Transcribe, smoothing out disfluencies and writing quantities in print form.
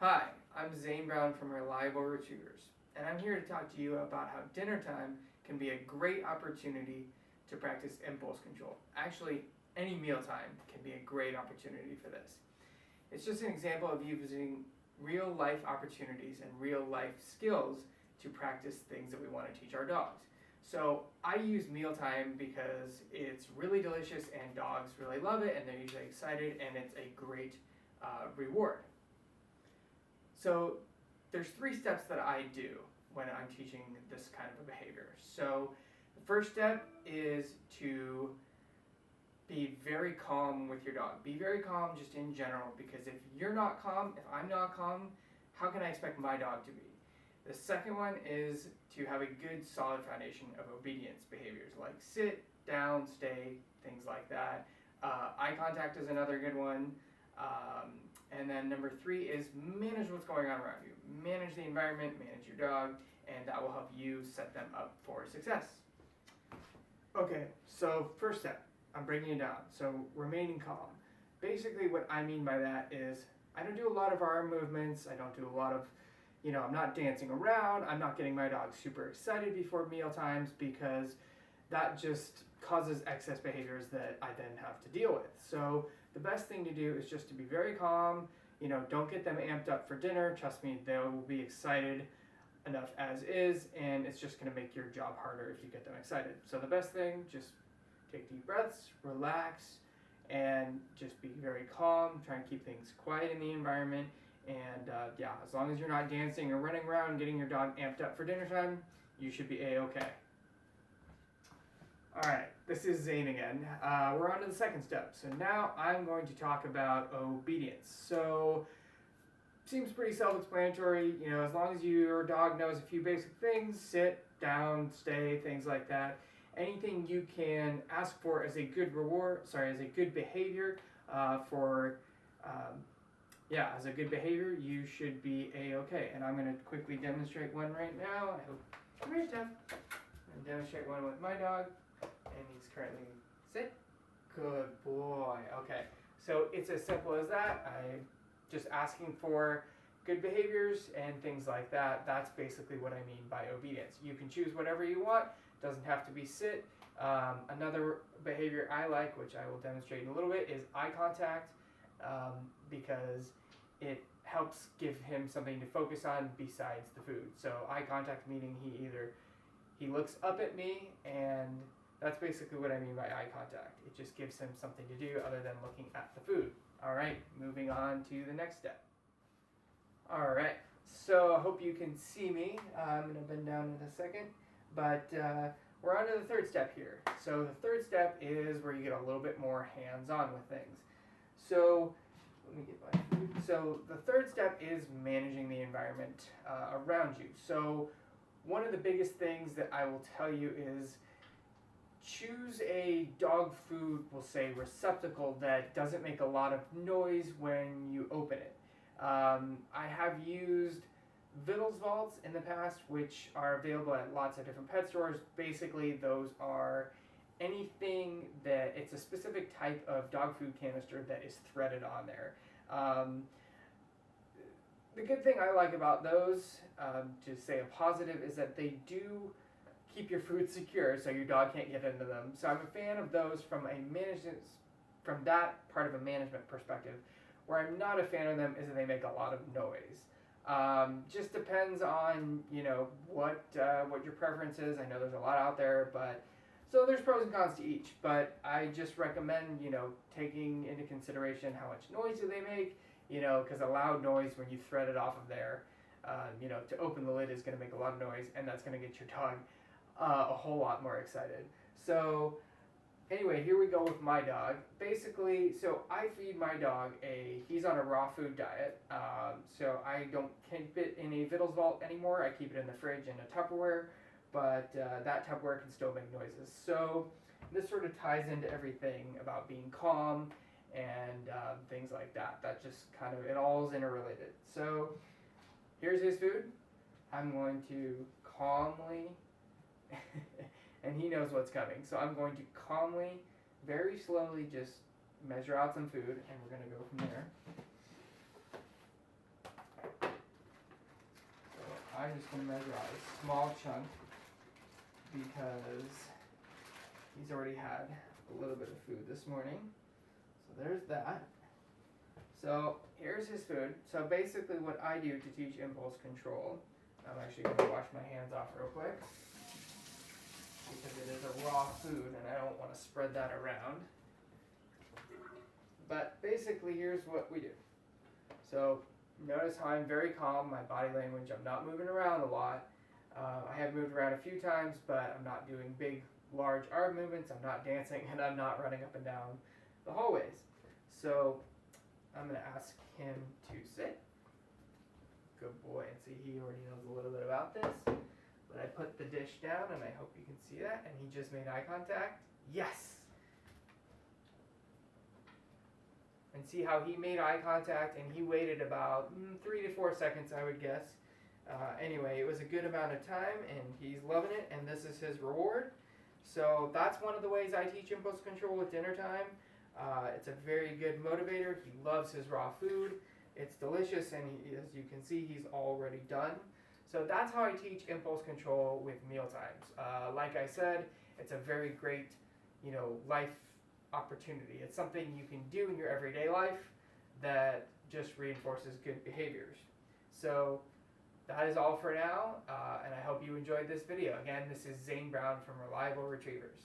Hi, I'm Zane Brown from Reliable Retrievers, and I'm here to talk to you about how dinner time can be a great opportunity to practice impulse control. Actually, any mealtime can be a great opportunity for this. It's just an example of using real life opportunities and real life skills to practice things that we want to teach our dogs. So I use mealtime because it's really delicious and dogs really love it and they're usually excited and it's a great reward. So there's 3 steps that I do when I'm teaching this kind of a behavior. So the first step is to be very calm with your dog. Be very calm just in general, because if you're not calm, if I'm not calm, how can I expect my dog to be? The second one is to have a good solid foundation of obedience behaviors like sit, down, stay, things like that. Eye contact is another good one. And then number 3 is manage what's going on around you. Manage the environment, manage your dog, and that will help you set them up for success. Okay, so first step, I'm breaking it down. So remaining calm. Basically what I mean by that is I don't do a lot of arm movements. I don't do a lot of, I'm not dancing around. I'm not getting my dog super excited before meal times, because that just causes excess behaviors that I then have to deal with. So the best thing to do is just to be very calm. Don't get them amped up for dinner. Trust me, they will be excited enough as is, and it's just going to make your job harder if you get them excited. So the best thing, just take deep breaths, relax, and just be very calm. Try and keep things quiet in the environment. And yeah, as long as you're not dancing or running around getting your dog amped up for dinner time, you should be a-okay. Alright, this is Zane again. We're on to the second step. So now I'm going to talk about obedience. So, seems pretty self-explanatory. As long as your dog knows a few basic things, sit, down, stay, things like that. Anything you can ask for as a good as a good behavior as a good behavior, you should be a-okay. And I'm going to quickly demonstrate one right now. I hope you're ready, Jeff. I'm going to demonstrate one with my dog. And he's currently sit. Good boy. Okay, so it's as simple as that. I'm just asking for good behaviors and things like that. That's basically what I mean by obedience. You can choose whatever you want. Doesn't have to be sit. Another behavior I like, which I will demonstrate in a little bit, is eye contact, because it helps give him something to focus on besides the food. So eye contact meaning he looks up at me, and that's basically what I mean by eye contact. It just gives him something to do other than looking at the food. All right, moving on to the next step. All right, so I hope you can see me. I'm going to bend down in a second, but we're on to the third step here. So the third step is where you get a little bit more hands-on with things. So let me get my food. So the third step is managing the environment around you. So one of the biggest things that I will tell you is choose a dog food, we'll say, receptacle that doesn't make a lot of noise when you open it. I have used Vittles vaults in the past, which are available at lots of different pet stores. Basically, those are anything that it's a specific type of dog food canister that is threaded on there. The good thing I like about those, to say a positive, is that they do keep your food secure so your dog can't get into them. So I'm a fan of those from that part of a management perspective. Where I'm not a fan of them is that they make a lot of noise. Just depends on what your preference is. I know there's a lot out there, but so there's pros and cons to each. But I just recommend taking into consideration how much noise do they make. Because a loud noise when you thread it off of there, to open the lid is going to make a lot of noise, and that's going to get your dog a whole lot more excited. So anyway, here we go with my dog. Basically, so I feed my dog he's on a raw food diet. So I don't keep it in a Vittles vault anymore. I keep it in the fridge in a Tupperware, but that Tupperware can still make noises. So this sort of ties into everything about being calm and things like that. That just kind of, it all is interrelated. So here's his food. I'm going to calmly and he knows what's coming. So I'm going to calmly, very slowly just measure out some food, and we're going to go from there. I'm just going to measure out a small chunk because he's already had a little bit of food this morning. So there's that. So here's his food. So basically what I do to teach impulse control, I'm actually going to wash my hands off real quick because it is a raw food and I don't want to spread that around. But basically here's what we do. So notice how I'm very calm, my body language, I'm not moving around a lot. I have moved around a few times, but I'm not doing big, large arm movements, I'm not dancing, and I'm not running up and down the hallways. So I'm going to ask him to sit. Good boy. And see, he already knows a little bit about this. But I put the dish down, and I hope you can see that. And he just made eye contact. Yes! And see how he made eye contact, and he waited about 3 to 4 seconds, I would guess. Anyway, it was a good amount of time, and he's loving it, and this is his reward. So that's one of the ways I teach impulse control at dinner time. It's a very good motivator. He loves his raw food. It's delicious, and as you can see, he's already done. So that's how I teach impulse control with meal times. Like I said, it's a very great, life opportunity. It's something you can do in your everyday life that just reinforces good behaviors. So that is all for now, and I hope you enjoyed this video. Again, this is Zane Brown from Reliable Retrievers.